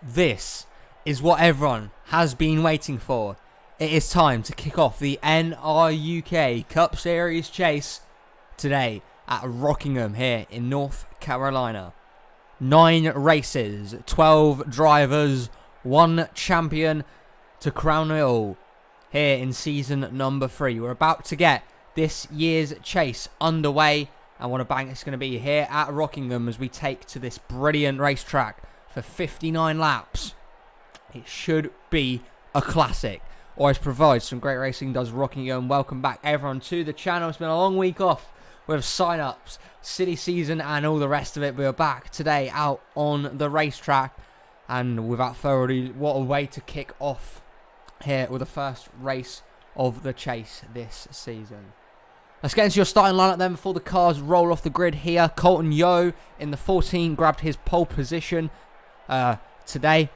This is what everyone has been waiting for. It is time to kick off the NRUK Cup Series chase today at Rockingham here in North Carolina. 9 races, 12 drivers, 1 champion to crown it all here in season number 3. We're about to get this year's chase underway, and what a bang it's going to be here at Rockingham as we take to this brilliant racetrack for 59 laps. It should be a classic. Always provides some great racing, does Rockingham. Welcome back everyone to the channel. It's been a long week off with sign-ups, city season and all the rest of it. We are back today out on the racetrack, and without further ado, what a way to kick off here with the first race of the chase this season. Let's get into your starting lineup then before the cars roll off the grid here. Colton Yo in the 14 grabbed his pole position today.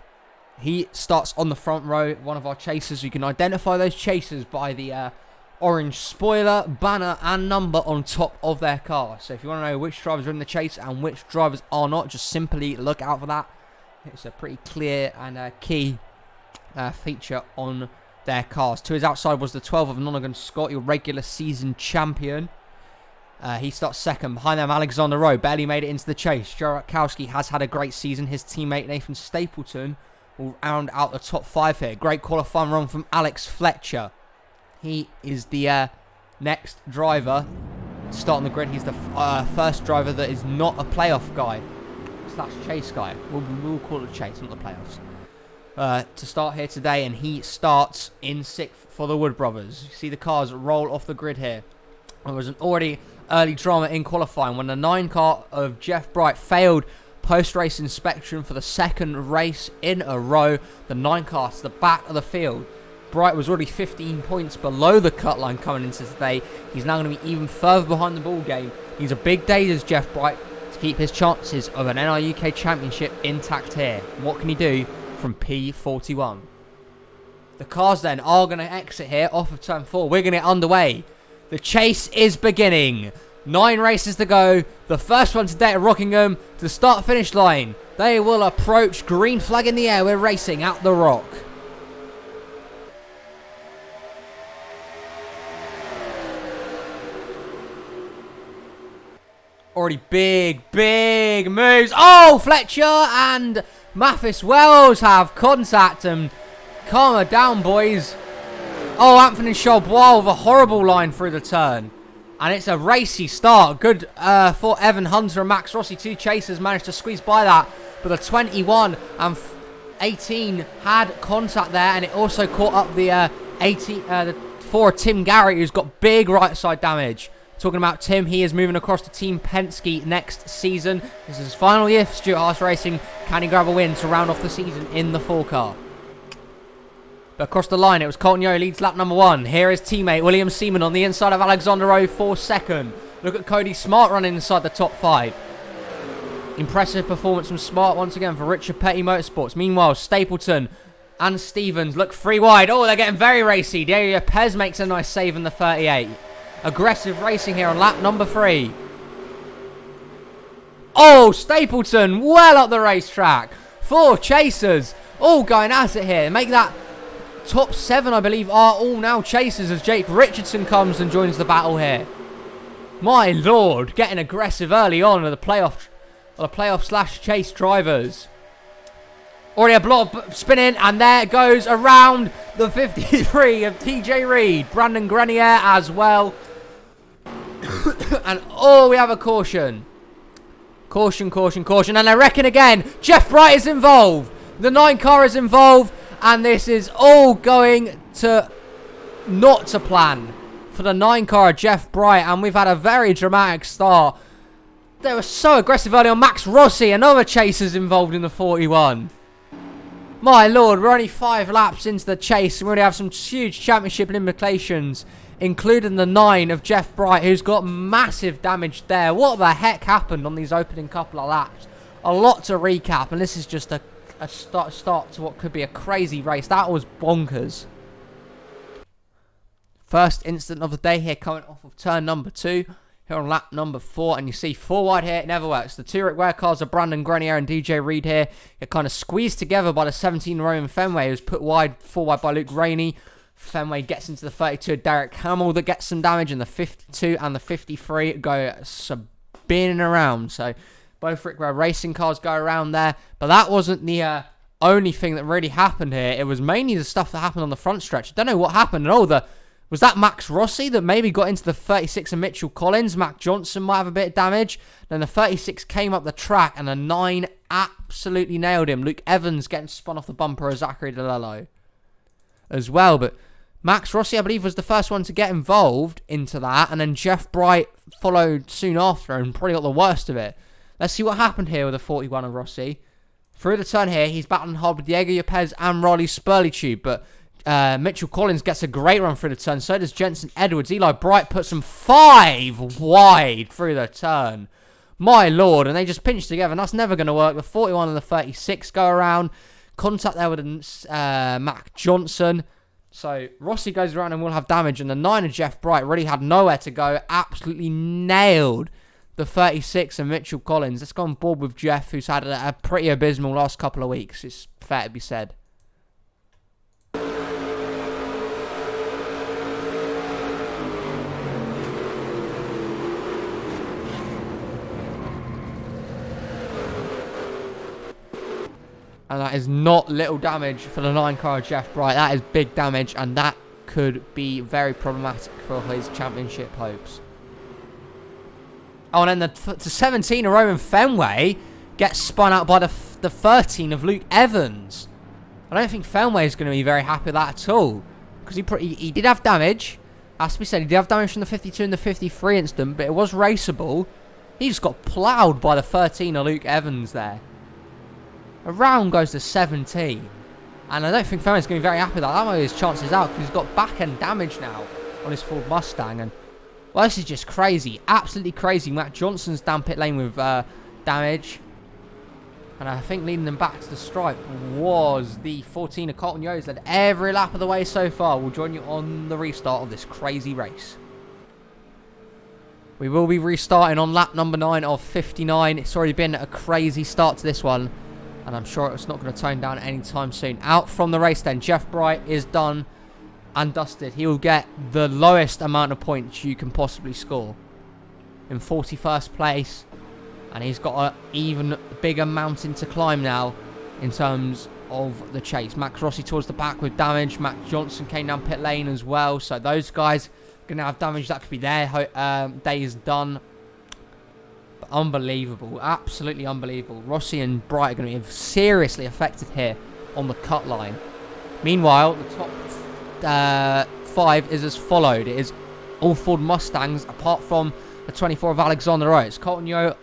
He starts on the front row, one of our chasers. You can identify those chasers by the orange spoiler, banner and number on top of their car. So if you want to know which drivers are in the chase and which drivers are not, just simply look out for that. It's a pretty clear and key feature on their cars. To his outside was the 12 of Nonigan Scott, your regular season champion. He starts second. Behind them, Alexander Rowe barely made it into the chase. Joe Rutkowski has had a great season. His teammate Nathan Stapleton will round out the top 5 here. Great qualifying run from Alex Fletcher. He is the next driver to start on the grid. He's the first driver that is not a playoff guy / chase guy. We'll call it chase, not the playoffs. To start here today, and he starts in 6th for the Wood Brothers. You see the cars roll off the grid here. There was an already early drama in qualifying when the 9 car of Jeff Bright failed post-race inspection for the second race in a row. The 9 car to the back of the field. Bright was already 15 points below the cut line coming into today. He's now going to be even further behind the ball game. He's a big day as Jeff Bright to keep his chances of an NRUK championship intact here. What can he do from P41? The cars then are going to exit here off of turn 4. We're going to get underway. The chase is beginning. 9 races to go. The first one today at Rockingham to the start-finish line. They will approach. Green flag in the air. We're racing at the Rock. Already big moves. Oh, Fletcher and Mathis Wells have contact, and calm her down, boys. Oh, Anthony Chalbois with a horrible line through the turn. And it's a racy start. Good for Evan Hunter and Max Rossi. 2 chasers managed to squeeze by that. But the 21 and 18 had contact there. And it also caught up the 4 Tim Garrett, who's got big right side damage. Talking about Tim, he is moving across to Team Penske next season. This is his final year for Stuart Haas Racing. Can he grab a win to round off the season in the 4 car? But across the line, it was Colton Yo leads lap number 1. Here is teammate William Seaman on the inside of Alexander Rowe for second. Look at Cody Smart running inside the top 5. Impressive performance from Smart once again for Richard Petty Motorsports. Meanwhile, Stapleton and Stevens look 3 wide. Oh, they're getting very racy. Dario Pez makes a nice save in the 38. Aggressive racing here on lap number 3. Oh, Stapleton well up the racetrack. 4 chasers all going at it here. Make that top 7, I believe, are all now chasers as Jake Richardson comes and joins the battle here. My lord, getting aggressive early on with the playoff / chase drivers. Already a blob spinning, and there goes around the 53 of TJ Reed. Brandon Grenier as well. And oh, we have a caution. Caution. And I reckon again, Jeff Bright is involved. The 9 car is involved. And this is all going to not to plan for the 9 car of Jeff Bright. And we've had a very dramatic start. They were so aggressive early on. Max Rossi, another chaser's involved in the 41. My lord, we're only 5 laps into the chase. And we already have some huge championship implications, including the 9 of Jeff Bright, who's got massive damage there. What the heck happened on these opening couple of laps? A lot to recap. And this is just a start to what could be a crazy race. That was bonkers. First incident of the day here coming off of turn number 2. here on lap number 4, and you see 4 wide here. It never works. The 2 NRUK Ware cars are Brandon Grenier and DJ Reed here. Get kind of squeezed together by the 17 Roman Fenway, who's put 4 wide by Luke Rainey. Fenway gets into the 32 of Derek Hamill that gets some damage, and the 52 and the 53 go spinning around. So both NRUK Ware racing cars go around there, but that wasn't the only thing that really happened here. It was mainly the stuff that happened on the front stretch. I don't know what happened at all. Was that Max Rossi that maybe got into the 36 of Mitchell Collins? Mac Johnson might have a bit of damage. Then the 36 came up the track, and the 9 absolutely nailed him. Luke Evans getting spun off the bumper of Zachary DeLello as well. But Max Rossi, I believe, was the first one to get involved into that. And then Jeff Bright followed soon after and probably got the worst of it. Let's see what happened here with the 41 of Rossi. Through the turn here, he's battling hard with Diego Yepes and Riley Spurleytube, but Mitchell Collins gets a great run through the turn. So does Jensen Edwards. Eli Bright puts them 5 wide through the turn. My lord, and they just pinch together, and that's never going to work. The 41 and the 36 go around. Contact there with Mac Johnson. So Rossi goes around and will have damage, and the 9 of Jeff Bright really had nowhere to go. Absolutely nailed the 36 of Mitchell Collins. Let's go on board with Jeff, who's had a pretty abysmal last couple of weeks. It's fair to be said. And that is not little damage for the 9 car of Jeff Bright. That is big damage, and that could be very problematic for his championship hopes. Oh, and then the 17 of Roman Fenway gets spun out by the 13 of Luke Evans. I don't think Fenway is going to be very happy with that at all, because he did have damage. Has to be said, he did have damage from the 52 and the 53 instant, but it was raceable. He just got ploughed by the 13 of Luke Evans there. Around goes to 17. And I don't think Fenway's going to be very happy with that. That might be his chances out, because he's got back-end damage now on his Ford Mustang. And, well, this is just crazy. Absolutely crazy. Matt Johnson's down pit lane with damage. And I think leading them back to the stripe was the 14 of Colton Yos. Led every lap of the way so far. We'll join you on the restart of this crazy race. We will be restarting on lap number 9 of 59. It's already been a crazy start to this one, and I'm sure it's not going to tone down anytime soon. Out from the race then, Jeff Bright is done and dusted. He will get the lowest amount of points you can possibly score in 41st place, and he's got an even bigger mountain to climb now in terms of the chase. Max Rossi towards the back with damage. Matt Johnson came down pit lane as well, so those guys are going to have damage. That could be their day is done. Unbelievable, absolutely unbelievable. Rossi and Bright are going to be seriously affected here on the cut line. Meanwhile, the top 5 is as followed. It is all Ford Mustangs apart from the 24 of Alexander Rowe. It's Colton Yeo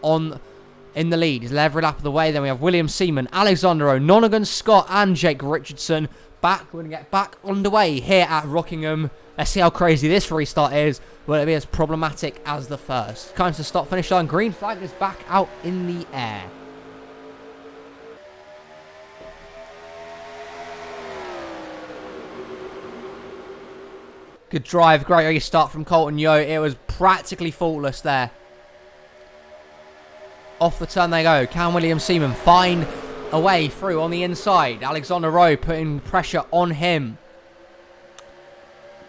in the lead. He's every lap of the way. Then we have William Seaman, Alexander Rowe, Nonigan Scott, and Jake Richardson. We're going to get back underway here at Rockingham. Let's see how crazy this restart is. Will it be as problematic as the first? Comes to start finish line. Green flag is back out in the air. Good drive. Great restart from Colton Yeo. It was practically faultless there. Off the turn they go. Can William Seaman find a way through on the inside? Alexander Rowe putting pressure on him.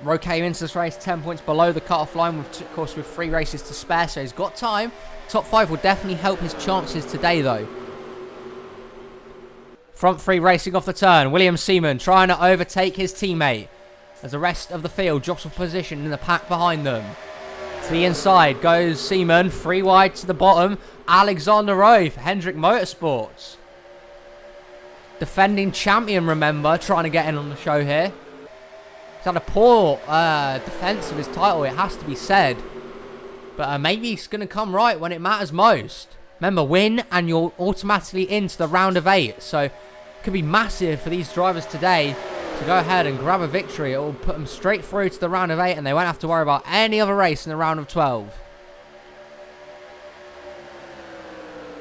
Rowe came into this race 10 points below the cut-off line, of course with 3 races to spare, so he's got time. Top 5 will definitely help his chances today, though. Front 3 racing off the turn. William Seaman trying to overtake his teammate as the rest of the field drops off position in the pack behind them. To the inside goes Seaman, 3 wide to the bottom. Alexander Rowe for Hendrick Motorsports. Defending champion, remember, trying to get in on the show here. He's had a poor defense of his title, it has to be said. But maybe he's going to come right when it matters most. Remember, win and you're automatically into the round of 8. So it could be massive for these drivers today to go ahead and grab a victory. It will put them straight through to the round of 8 and they won't have to worry about any other race in the round of 12.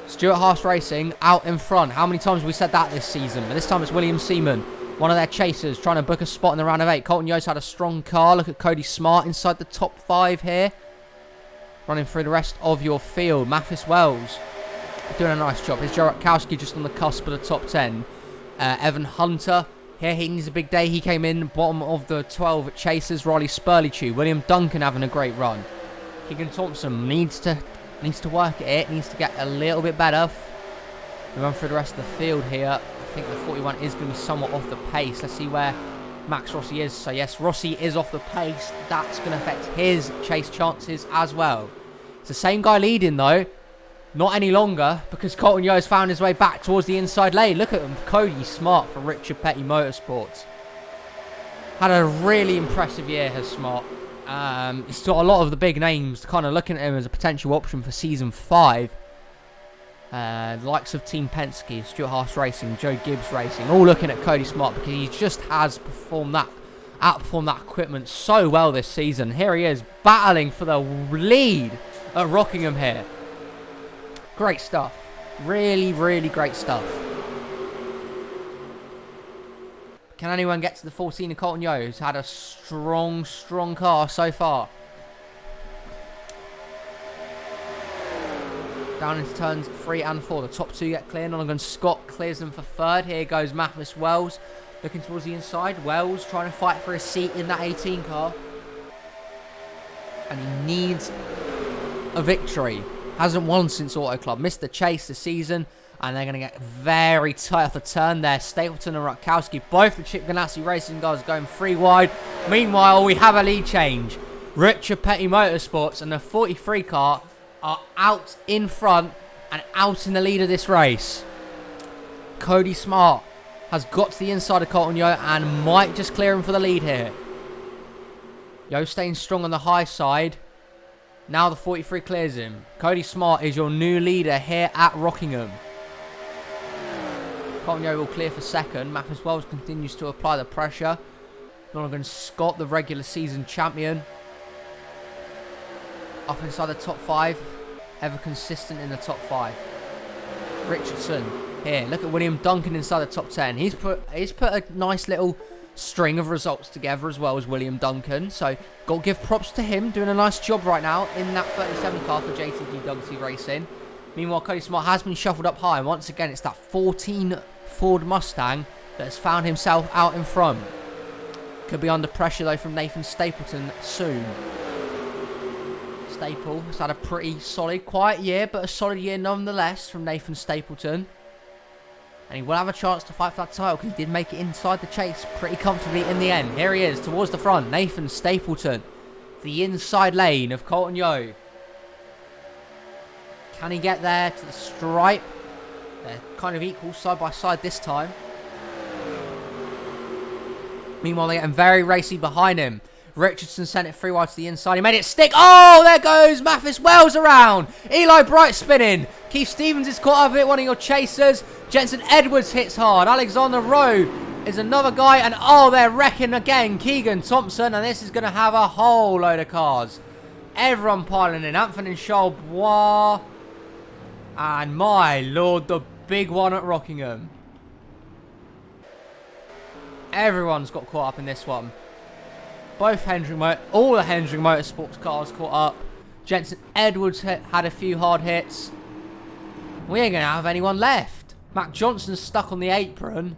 Stuart Haas Racing out in front. How many times have we said that this season? But this time it's William Seaman, one of their chasers, trying to book a spot in the round of 8. Colton Yost had a strong car. Look at Cody Smart inside the top 5 here. running through the rest of your field. Mathis Wells doing a nice job. Here's Joe Rutkowski just on the cusp of the top 10. Evan Hunter, here he needs a big day. He came in bottom of the 12 chasers. Riley Spurley. William Duncan having a great run. Keegan Thompson needs to work at it. Needs to get a little bit better. We run through the rest of the field here. I think the 41 is going to be somewhat off the pace. Let's see where Max Rossi is. So yes, Rossi is off the pace. That's going to affect his chase chances as well. It's the same guy leading though. Not any longer, because Colton Yeo's found his way back towards the inside lane. Look at him, Cody Smart for Richard Petty Motorsports. Had a really impressive year, has Smart. He's got a lot of the big names kind of looking at him as a potential option for Season 5. The likes of Team Penske, Stuart Haas Racing, Joe Gibbs Racing, all looking at Cody Smart because he just has outperformed that equipment so well this season. Here he is, battling for the lead at Rockingham here. Great stuff. Really, really great stuff. Can anyone get to the 14 of Colton Yeo, who's had a strong, strong car so far? Down into turns 3 and 4. The top 2 get clear. Nolligan Scott clears them for 3rd. Here goes Mathis Wells. Looking towards the inside. Wells trying to fight for a seat in that 18 car. And he needs a victory. Hasn't won since Auto Club. Missed the chase this season. And they're going to get very tight off the turn there. Stapleton and Rutkowski, both the Chip Ganassi Racing guys going 3 wide. Meanwhile, we have a lead change. Richard Petty Motorsports and the 43 car are out in front and out in the lead of this race. Cody Smart has got to the inside of Colton Yeo and might just clear him for the lead here. Yeo staying strong on the high side. Now the 43 clears him. Cody Smart is your new leader here at Rockingham. Colton Yeo will clear for 2nd. Mathis Wells continues to apply the pressure. Nolligan Scott, the regular season champion. Up inside the top 5. Ever consistent in the top 5. Richardson here. Look at William Duncan inside the top 10. He's put a nice little string of results together as well as William Duncan. So, got to give props to him. Doing a nice job right now in that 37 car for JTG Dougherty Racing. Meanwhile, Cody Smart has been shuffled up high. And once again, it's that 14 Ford Mustang that has found himself out in front. Could be under pressure, though, from Nathan Stapleton soon. Staple has had a pretty solid, quiet year, but a solid year nonetheless from Nathan Stapleton. And he will have a chance to fight for that title because he did make it inside the chase pretty comfortably in the end. Here he is, towards the front. Nathan Stapleton. The inside lane of Colton Yeo. Can he get there to the stripe? They're kind of equal side by side this time. Meanwhile, they're getting very racy behind him. Richardson sent it 3 wide to the inside. He made it stick. Oh, there goes Mathis Wells around. Eli Bright spinning. Keith Stevens is caught up with it, one of your chasers. Jensen Edwards hits hard. Alexander Rowe is another guy. And oh, they're wrecking again. Keegan Thompson. And this is going to have a whole load of cars. Everyone piling in. Anthony Charbois. And my lord, the big one at Rockingham. Everyone's got caught up in this one. All the Hendrick Motorsports cars caught up. Jensen Edwards had a few hard hits. We ain't going to have anyone left. Matt Johnson's stuck on the apron.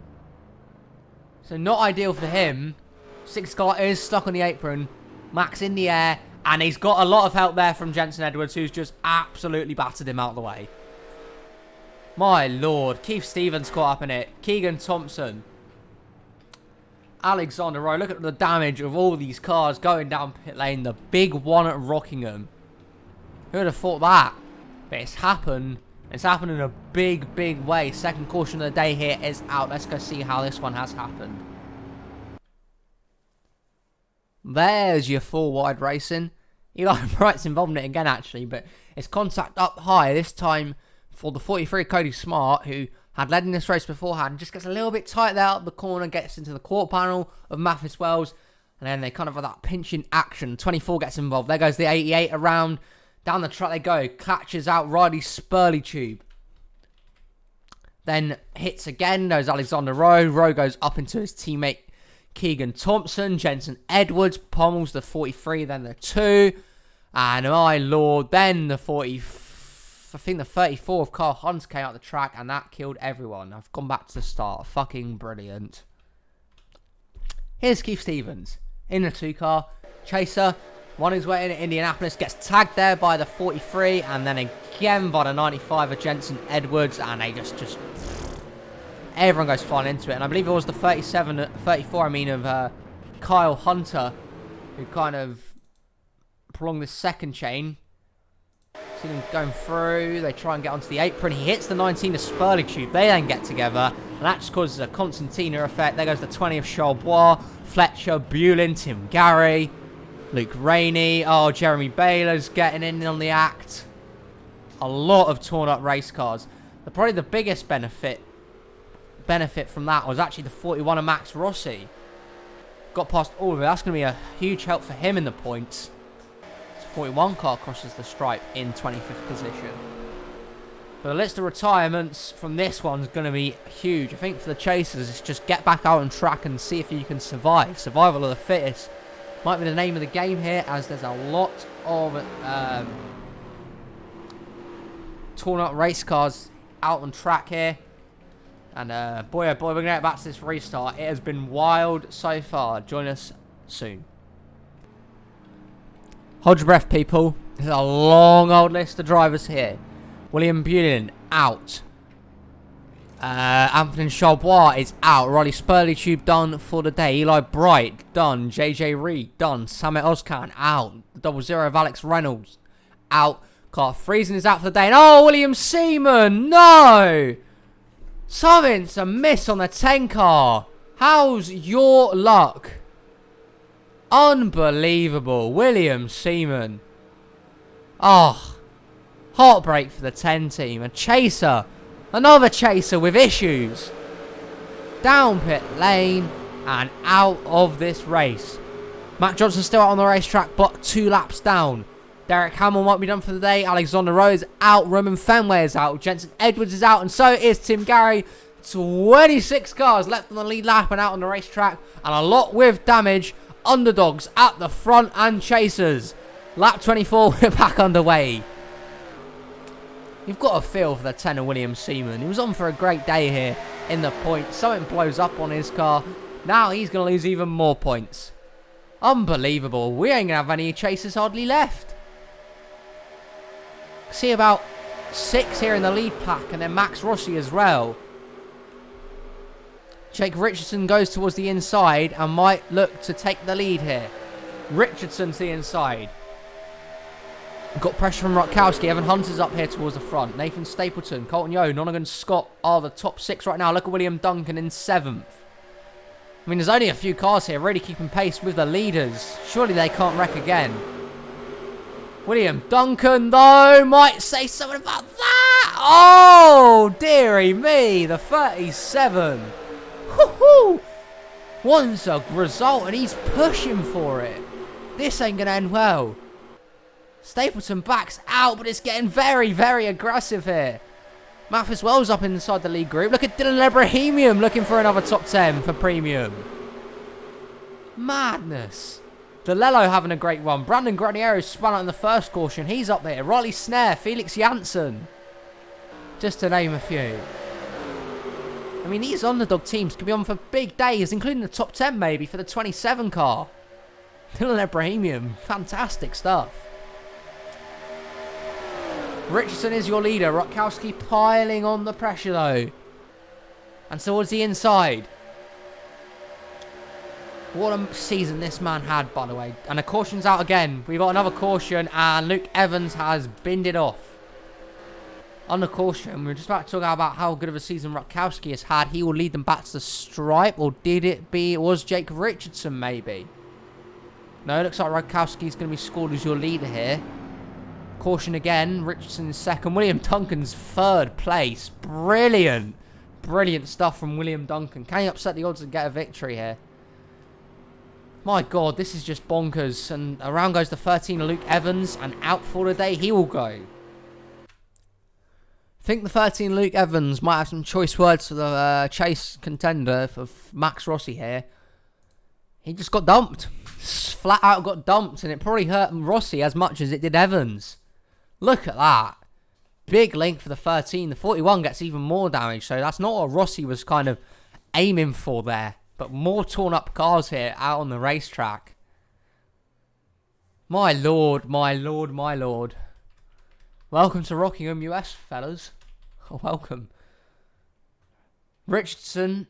So not ideal for him. 6 car is stuck on the apron. Max in the air. And he's got a lot of help there from Jensen Edwards, who's just absolutely battered him out of the way. My lord. Keith Stevens caught up in it. Keegan Thompson. Alexander Rowe. Look at the damage of all these cars going down pit lane. The big one at Rockingham. Who would have thought that? But it's happened. It's happened in a big, big way. Second caution of the day here is out. Let's go see how this one has happened. There's your 4 wide racing. Eli Bright's involved in it again, actually. But it's contact up high. This time for the 43 Cody Smart, who had led in this race beforehand. Just gets a little bit tight there up the corner. Gets into the quarter panel of Mathis Wells. And then they kind of have that pinching action. 24 gets involved. There goes the 88 around. Down the track they go. Catches out Riley Spurley. Then hits again. There's Alexander Rowe. Rowe goes up into his teammate Keegan Thompson. Jensen Edwards pommels the 43. Then the 2. And my lord, then the 34 of Carl Hunter came out the track, and that killed everyone. I've gone back to the start. Fucking brilliant. Here's Keith Stevens in the 2 car. Chaser, one who's waiting at Indianapolis, gets tagged there by the 43, and then again by the 95 of Jensen Edwards, and they just everyone goes flying into it. And I believe it was the 34 of Kyle Hunter, who kind of prolonged the second chain. See them going through. They try and get onto the apron. He hits the 19 of Spurling. They then get together, and that just causes a Constantina effect. There goes the 20 of Charbois, Fletcher, Bulin, Tim Gary, Luke Rainey. Oh, Jeremy Baylor's getting in on the act. A lot of torn up race cars. Probably the biggest benefit from that was actually the 41 of Max Rossi. Got past all of it. That's going to be a huge help for him in the points. 41 car crosses the stripe in 25th position. But the list of retirements from this one's going to be huge. I think for the chasers, it's just get back out on track and see if you can survive. Survival of the fittest might be the name of the game here, as there's a lot of torn up race cars out on track here. And boy oh boy, we're going to get back to this restart. It has been wild so far. Join us soon. Hold your breath, people. There's a long old list of drivers here. William Bulin, out. Anthony Charbois is out. Riley Spurley done for the day. Eli Bright, done. JJ Reed, done. Samet Ozkan, out. The 00 of Alex Reynolds, out. Carl Friesen is out for the day. And oh, William Seaman, no! Something's a miss on the 10 car. How's your luck? Unbelievable. William Seaman. Oh, heartbreak for the 10 team. A chaser. Another chaser with issues. Down pit lane and out of this race. Matt Johnson still out on the racetrack, but 2 laps down. Derek Hamill might be done for the day. Alexander Rose out. Roman Fenway is out. Jensen Edwards is out. And so is Tim Gary. 26 cars left on the lead lap and out on the racetrack. And a lot with damage. Underdogs at the front and chasers. Lap 24, we're back underway. You've got a feel for the 10 of William Seaman. He was on for a great day here in the points. Something blows up on his car. Now he's going to lose even more points. Unbelievable. We ain't going to have any chasers hardly left. See about 6 here in the lead pack, and then Max Rossi as well. Jake Richardson goes towards the inside and might look to take the lead here. Richardson to the inside. Got pressure from Rutkowski. Evan Hunter's up here towards the front. Nathan Stapleton, Colton Yo, Nonigan Scott are the top 6 right now. Look at William Duncan in 7th. I mean, there's only a few cars here really keeping pace with the leaders. Surely they can't wreck again. William Duncan, though, might say something about that. Oh, dearie me. The 37. Woohoo! Wants a result and he's pushing for it. This ain't going to end well. Stapleton backs out, but it's getting very, very aggressive here. Mathis Wells up inside the lead group. Look at Dylan Ebrahimian looking for another top 10 for premium. Madness. DeLello having a great run. Brandon Graniero spun out in the first caution. He's up there. Riley Snare, Felix Janssen. Just to name a few. I mean, these underdog teams could be on for big days, including the top 10 maybe for the 27 car. Dylan Ebrahimian. Fantastic stuff. Richardson is your leader. Rutkowski piling on the pressure though. And towards the inside. What a season this man had, by the way. And the caution's out again. We've got another caution and Luke Evans has binned it off. On the caution, we're just about to talk about how good of a season Rutkowski has had. He will lead them back to the stripe. Or did it be... It was Jake Richardson maybe. No, it looks like Rutkowski's going to be scored as your leader here. Caution again. Richardson in 2nd. William Duncan's 3rd place. Brilliant. Brilliant stuff from William Duncan. Can he upset the odds and get a victory here? My God, this is just bonkers. And around goes the 13 of Luke Evans. And out for the day he will go. I think the 13 Luke Evans might have some choice words for the chase contender for Max Rossi here. He just got dumped. flat out got dumped, and it probably hurt Rossi as much as it did Evans. Look at that. Big link for the 13. The 41 gets even more damage, so that's not what Rossi was kind of aiming for there. But more torn up cars here out on the racetrack. My lord, my lord, my lord. Welcome to Rockingham, US, fellas. Welcome. Richardson,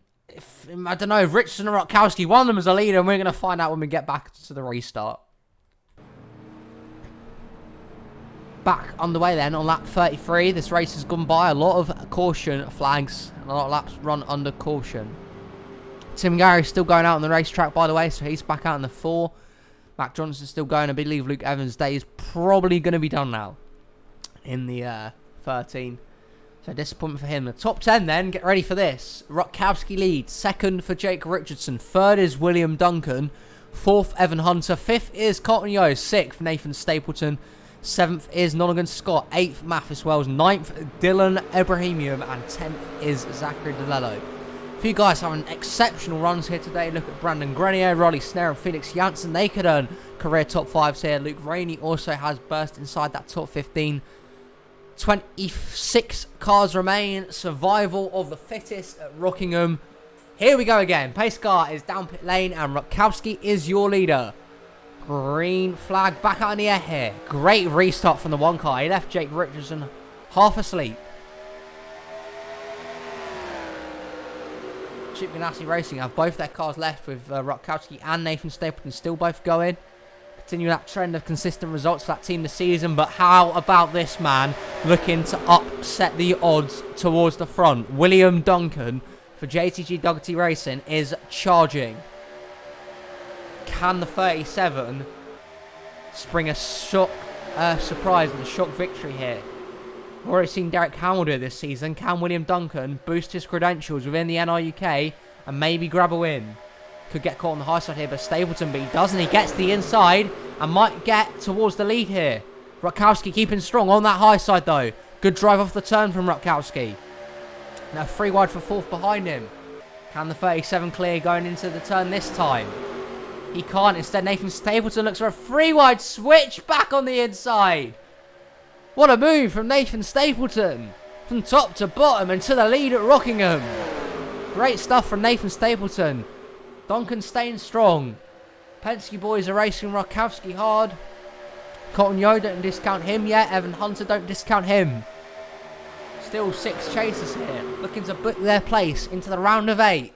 I don't know, if Richardson or Rutkowski, one of them is a leader, and we're going to find out when we get back to the restart. Back underway then on lap 33. This race has gone by. A lot of caution flags and a lot of laps run under caution. Tim Gary's still going out on the racetrack, by the way, so he's back out in the 4. Mac Johnson's still going. I believe Luke Evans' day is probably going to be done now in the 13. So disappointment for him. The top 10 then, get ready for this. Rutkowski leads. 2nd for Jake Richardson. 3rd is William Duncan. 4th, Evan Hunter. 5th is Cotton Yo. 6th, Nathan Stapleton. 7th is Nolligan Scott. 8th, Mathis Wells. 9th, Dylan Ebrahimian. And 10th is Zachary DeLello. A few guys having exceptional runs here today. Look at Brandon Grenier, Riley Snare and Felix Janssen. They could earn career top 5s here. Luke Rainey also has burst inside that top 15. 26 cars remain. Survival of the fittest at Rockingham. Here we go again. Pace car is down pit lane and Rutkowski is your leader. Green flag back out in the air here. Great restart from the 1 car. He left Jake Richardson half asleep. Chip Ganassi Racing have both their cars left with Rutkowski and Nathan Stapleton still both going. Continue that trend of consistent results for that team this season. But how about this man looking to upset the odds towards the front? William Duncan for JTG Dougherty Racing is charging. Can the 37 spring a shock surprise and a shock victory here? We've already seen Derek Hamill do it this season. Can William Duncan boost his credentials within the NRUK and maybe grab a win? Could get caught on the high side here, but Stapleton, but he doesn't. He gets to the inside and might get towards the lead here. Rutkowski keeping strong on that high side though. Good drive off the turn from Rutkowski. Now 3 wide for 4th behind him. Can the 37 clear going into the turn this time? He can't. Instead, Nathan Stapleton looks for a 3 wide switch back on the inside. What a move from Nathan Stapleton. From top to bottom and to the lead at Rockingham. Great stuff from Nathan Stapleton. Duncan staying strong. Penske boys are racing Rutkowski hard. Cotton Yo, don't discount him yet. Evan Hunter, don't discount him. Still 6 chasers here. Looking to book their place into the round of 8.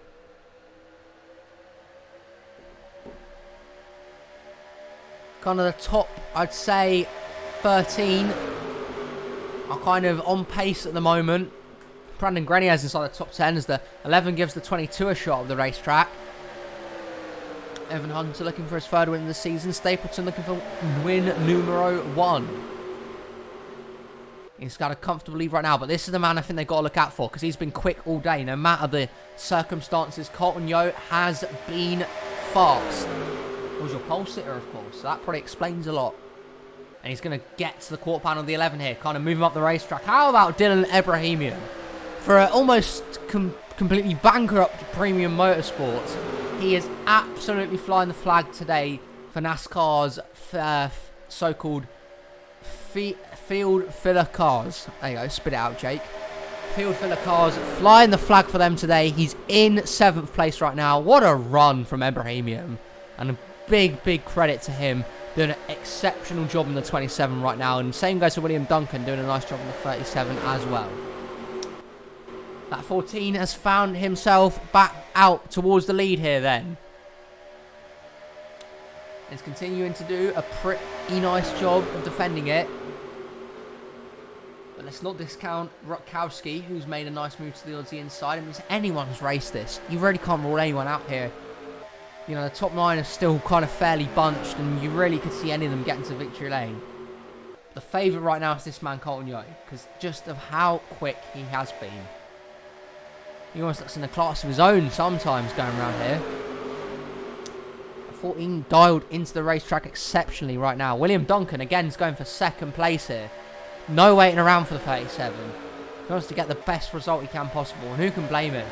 Kind of the top, I'd say, 13 are kind of on pace at the moment. Brandon Grenier's inside the top 10 as the 11 gives the 22 a shot of the racetrack. Evan Hunter looking for his 3rd win of the season. Stapleton looking for win numero 1. He's got a comfortable lead right now, but this is the man I think they've got to look out for because he's been quick all day. No matter the circumstances, Colton Yo has been fast. Was your pole sitter, of course, so that probably explains a lot. And he's going to get to the quarter panel of the 11 here, kind of moving up the racetrack. How about Dylan Ebrahimian? For almost completely bankrupt Premium Motorsports, he is absolutely flying the flag today for NASCAR's so-called field filler cars. There you go, spit it out, Jake. Field filler cars, flying the flag for them today. He's in 7th place right now. What a run from Ebrahimian. And a big credit to him. Doing an exceptional job in the 27 right now. And same goes to William Duncan, doing a nice job in the 37 as well. That 14 has found himself back out towards the lead here then. He's continuing to do a pretty nice job of defending it. But let's not discount Rutkowski, who's made a nice move to the Aussie inside. I mean, if anyone's raced this, you really can't rule anyone out here. You know, the top 9 are still kind of fairly bunched, and you really could see any of them getting to victory lane. The favourite right now is this man, Colton Yo, because just of how quick he has been. He almost looks in a class of his own sometimes going around here. 14 dialed into the racetrack exceptionally right now. William Duncan, again, is going for 2nd place here. No waiting around for the 37. He wants to get the best result he can possible, and who can blame him?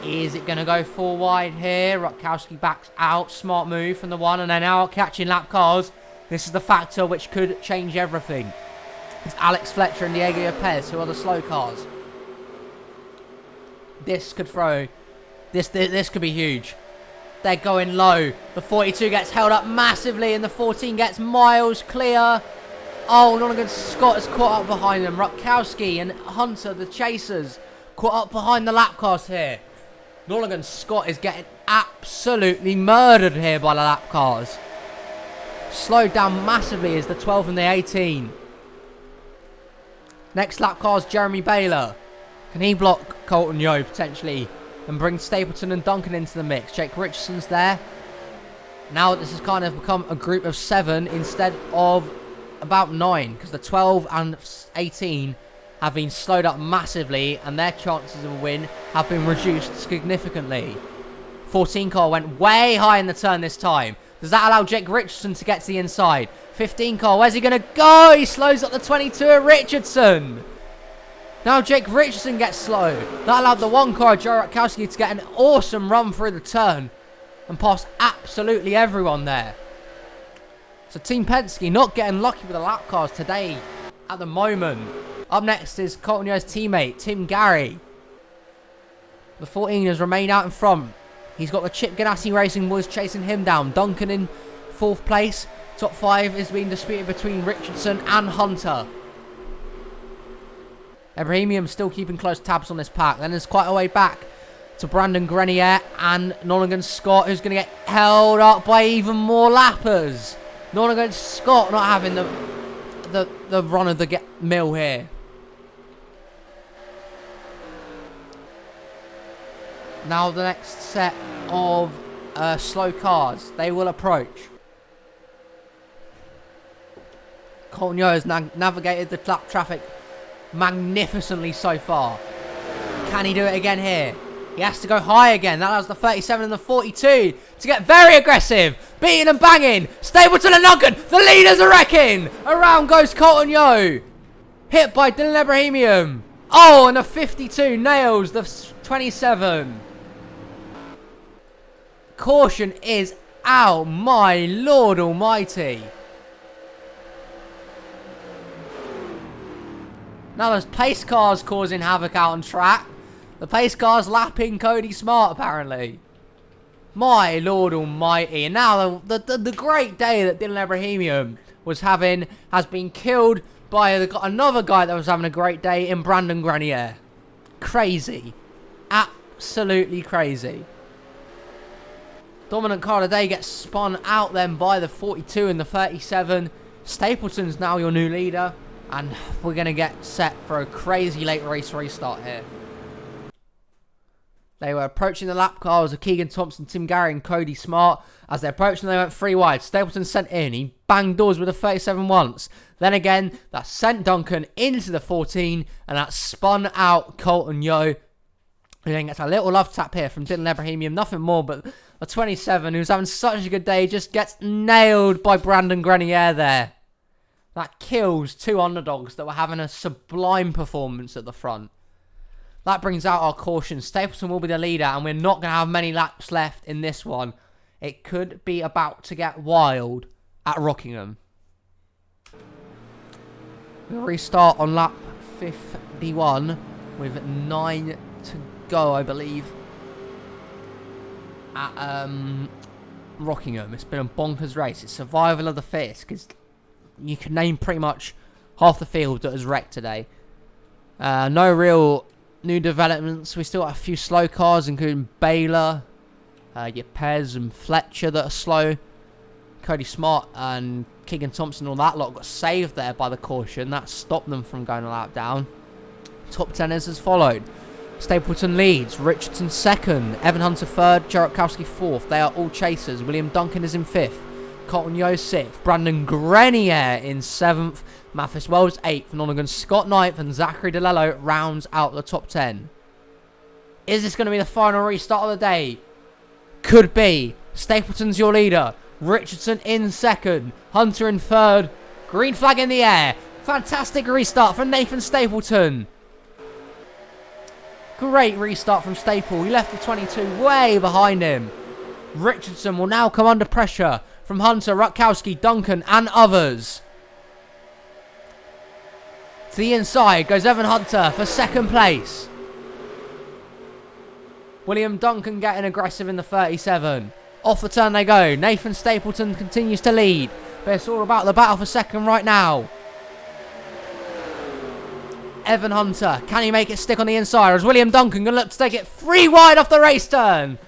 Is it going to go 4 wide here? Rutkowski backs out. Smart move from the one. And then out catching lap cars. This is the factor which could change everything. It's Alex Fletcher and Diego Lopez, who are the slow cars. This could throw. This could be huge. They're going low. The 42 gets held up massively. And the 14 gets miles clear. Oh, Nonigan Scott is caught up behind them. Rutkowski and Hunter, the chasers, caught up behind the lap cars here. Nonigan Scott is getting absolutely murdered here by the lap cars. Slowed down massively is the 12 and the 18. Next lap car is Jeremy Baylor. Can he block Colton Yo potentially and bring Stapleton and Duncan into the mix? Jake Richardson's there. Now this has kind of become a group of 7 instead of about 9, because the 12 and 18 have been slowed up massively and their chances of a win have been reduced significantly. 14 car went way high in the turn this time. Does that allow Jake Richardson to get to the inside? 15 car, where's he going to go? He slows up the 22 at Richardson. Now Jake Richardson gets slow. That allowed the 1 car, Joe Rutkowski, to get an awesome run through the turn and pass absolutely everyone there. So Team Penske not getting lucky with the lap cars today at the moment. Up next is Colton Yo's teammate, Tim Gary. The 14 has remained out in front. He's got the Chip Ganassi Racing boys chasing him down. Duncan in 4th place. Top 5 is being disputed between Richardson and Hunter. Ibrahimian still keeping close tabs on this pack. Then there's quite a way back to Brandon Grenier and Nonigan Scott, who's going to get held up by even more lappers. Nonigan Scott not having the run of the mill here. Now the next set of slow cars, they will approach. Colton Yo has navigated the lap traffic magnificently so far. Can he do it again here? He has to go high again. That allows the 37 and the 42 to get very aggressive. Beating and banging. Stapleton and Duncan. The leaders are wrecking. Around goes Colton Yo. Hit by Dylan Ibrahimian. Oh, and the 52 nails the 27. Caution is out. My Lord almighty. Now there's pace cars causing havoc out on track. The pace car's lapping Cody Smart, apparently. My Lord almighty. And now the great day that Dylan Ibrahimian was having has been killed by another guy that was having a great day in Brandon Grenier. Crazy. Absolutely crazy. Dominant car today gets spun out then by the 42 and the 37. Stapleton's now your new leader. And we're going to get set for a crazy late race restart here. They were approaching the lap cars of Keegan Thompson, Tim Gary and Cody Smart. As they approached them, they went 3 wide. Stapleton sent in. He banged doors with a 37 once. Then again, that sent Duncan into the 14. And that spun out Colton Yo. Who then gets a little love tap here from Dylan Ibrahimian. Nothing more, but a 27 who's having such a good day just gets nailed by Brandon Grenier there. That kills 2 underdogs that were having a sublime performance at the front. That brings out our caution. Stapleton will be the leader, and we're not going to have many laps left in this one. It could be about to get wild at Rockingham. We'll restart on lap 51 with 9 to go, I believe, at Rockingham. It's been a bonkers race. It's survival of the fittest, because you can name pretty much half the field that was wrecked today. No real new developments. We still got a few slow cars, including Baylor, Yepez and Fletcher that are slow. Cody Smart and Keegan Thompson, all that lot got saved there by the caution. That stopped them from going a lap down. Top 10ers has followed. Stapleton leads. Richardson second. Evan Hunter third. Joe Rutkowski fourth. They are all chasers. William Duncan is in fifth. Colton Yo 6th, Brandon Grenier in 7th, Mathis Wells 8th, Nonigan Scott 9th, and Zachary DeLello rounds out the top 10. Is this going to be the final restart of the day? Could be. Stapleton's your leader. Richardson in 2nd, Hunter in 3rd, green flag in the air. Fantastic restart from Nathan Stapleton. Great restart from Staple. He left the 22 way behind him. Richardson will now come under pressure from Hunter, Rutkowski, Duncan and others. To the inside goes Evan Hunter for second place. William Duncan getting aggressive in the 37. Off the turn they go. Nathan Stapleton continues to lead. But it's all about the battle for second right now. Evan Hunter, can he make it stick on the inside? Or is William Duncan going to look to take it 3 wide off the race turn?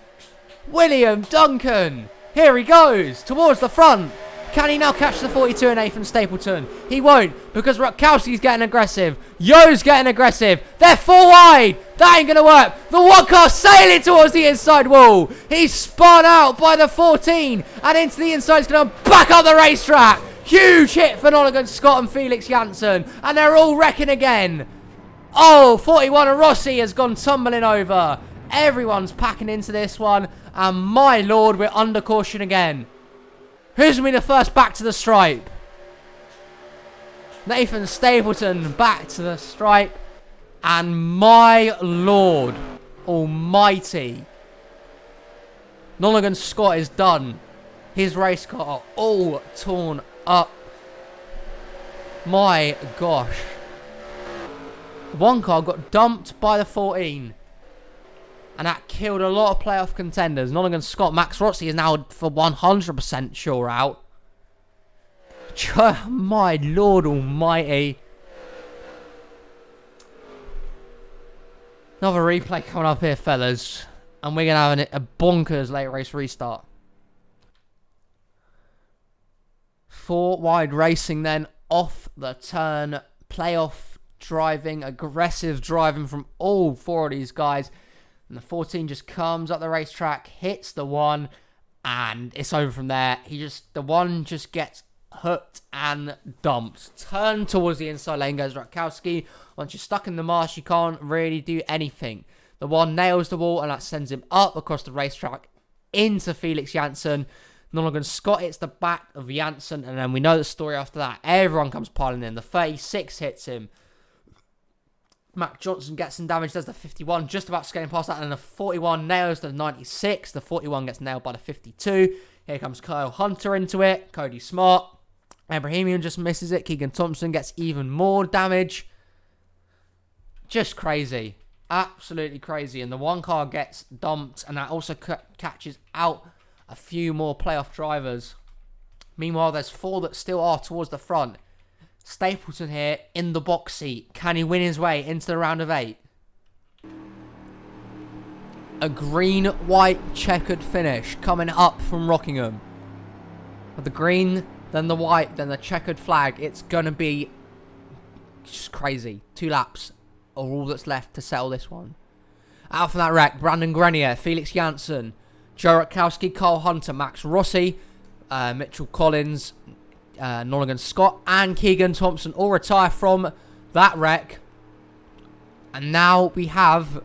William Duncan, here he goes, towards the front. Can he now catch the 42 and Nathan Stapleton? He won't, because Rutkowski's getting aggressive. Yo's getting aggressive. They're 4 wide. That ain't going to work. The one car sailing towards the inside wall. He's spun out by the 14 and into the inside. He's going to back up the racetrack. Huge hit for Nolan Scott and Felix Janssen. And they're all wrecking again. Oh, 41 and Rossi has gone tumbling over. Everyone's packing into this one. And my lord, we're under caution again. Who's going to be the first back to the stripe? Nathan Stapleton back to the stripe. And my lord almighty, Nolan Scott is done. His race car all torn up. My gosh. One car got dumped by the 14. And that killed a lot of playoff contenders. Nolan Scott, Max Rossi is now for 100% sure out. My lord almighty. Another replay coming up here, fellas. And we're going to have a bonkers late race restart. 4 wide racing then. Off the turn. Playoff driving. Aggressive driving from all 4 of these guys. And the 14 just comes up the racetrack, hits the 1, and it's over from there. The 1 just gets hooked and dumped. Turn towards the inside lane goes Rutkowski. Once you're stuck in the marsh, you can't really do anything. The 1 nails the wall, and that sends him up across the racetrack into Felix Janssen. Nolan Scott hits the back of Janssen, and then we know the story after that. Everyone comes piling in. The 36 hits him. Mac Johnson gets some damage, does the 51, just about skating past that, and the 41 nails the 96. The 41 gets nailed by the 52. Here comes Kyle Hunter into it. Cody Smart. Abrahamian just misses it. Keegan Thompson gets even more damage. Just crazy. Absolutely crazy. And the 1 car gets dumped, and that also catches out a few more playoff drivers. Meanwhile, there's 4 that still are towards the front. Stapleton here in the box seat. Can he win his way into the round of 8? A green-white checkered finish coming up from Rockingham. With the green, then the white, then the checkered flag. It's going to be just crazy. 2 laps are all that's left to settle this one. Out from that wreck, Brandon Grenier, Felix Janssen, Joe Rutkowski, Kyle Hunter, Max Rossi, Mitchell Collins, Nolan Scott and Keegan Thompson all retire from that wreck. And now we have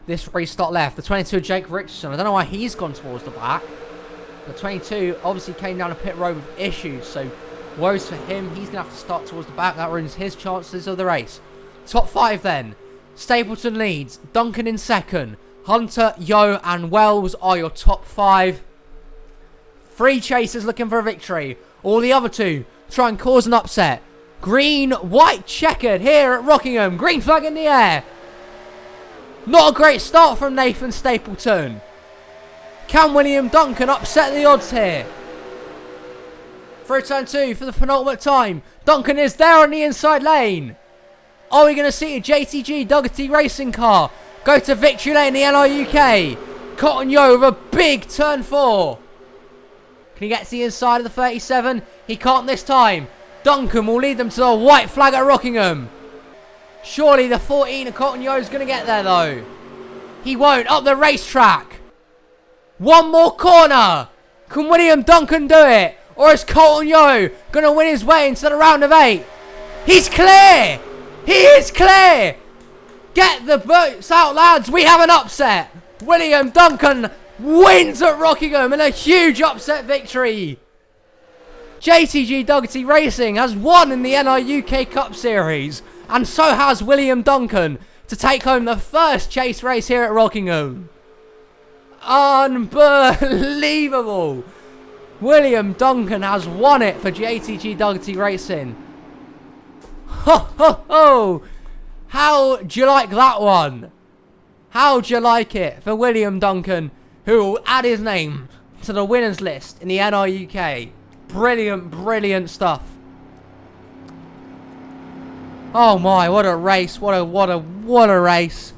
this restart left. The 22, Jake Richardson. I don't know why he's gone towards the back. The 22 obviously came down a pit road with issues, so woes for him. He's going to have to start towards the back. That ruins his chances of the race. Top 5 then. Stapleton leads. Duncan in second. Hunter, Yo and Wells are your top 5. 3 chasers looking for a victory. All the other 2 try and cause an upset. Green, white, checkered here at Rockingham. Green flag in the air. Not a great start from Nathan Stapleton. Can William Duncan upset the odds here? Through turn 2 for the penultimate time. Duncan is there on the inside lane. Are we going to see a JTG Dougherty racing car go to victory lane in the NRUK? Cotton Yo with a big turn 4. Can he get to the inside of the 37? He can't this time. Duncan will lead them to the white flag at Rockingham. Surely the 14 of Cotton Yo is going to get there though. He won't. Up the racetrack. 1 more corner. Can William Duncan do it? Or is Cotton Yo going to win his way into the round of 8? He's clear. He is clear. Get the boats out, lads. We have an upset. William Duncan wins at Rockingham in a huge upset victory. JTG Dougherty Racing has won in the NRUK Cup Series, and so has William Duncan. to take home the first chase race here at Rockingham. Unbelievable. William Duncan has won it for JTG Dougherty Racing. Ho, ho, ho. How do you like that one? How do you like it for William Duncan, who will add his name to the winners list in the NRUK? Brilliant, brilliant stuff. Oh my, what a race. What a race.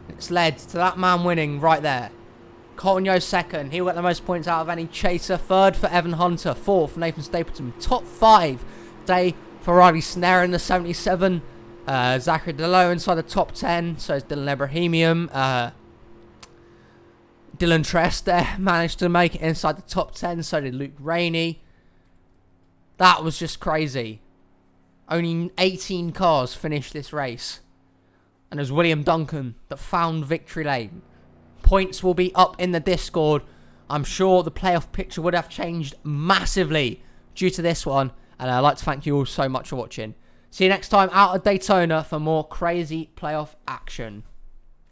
It's led to that man winning right there. Colton Yo second. He'll get the most points out of any chaser. Third for Evan Hunter. Fourth for Nathan Stapleton. Top 5 day for Riley Snare in the 77. Zachary DeLoe inside the top 10. So is Dylan Ebrahimium. Dylan Trest there managed to make it inside the top 10. So did Luke Rainey. That was just crazy. Only 18 cars finished this race. And it was William Duncan that found victory lane. Points will be up in the Discord. I'm sure the playoff picture would have changed massively due to this one. And I'd like to thank you all so much for watching. See you next time out at Daytona for more crazy playoff action.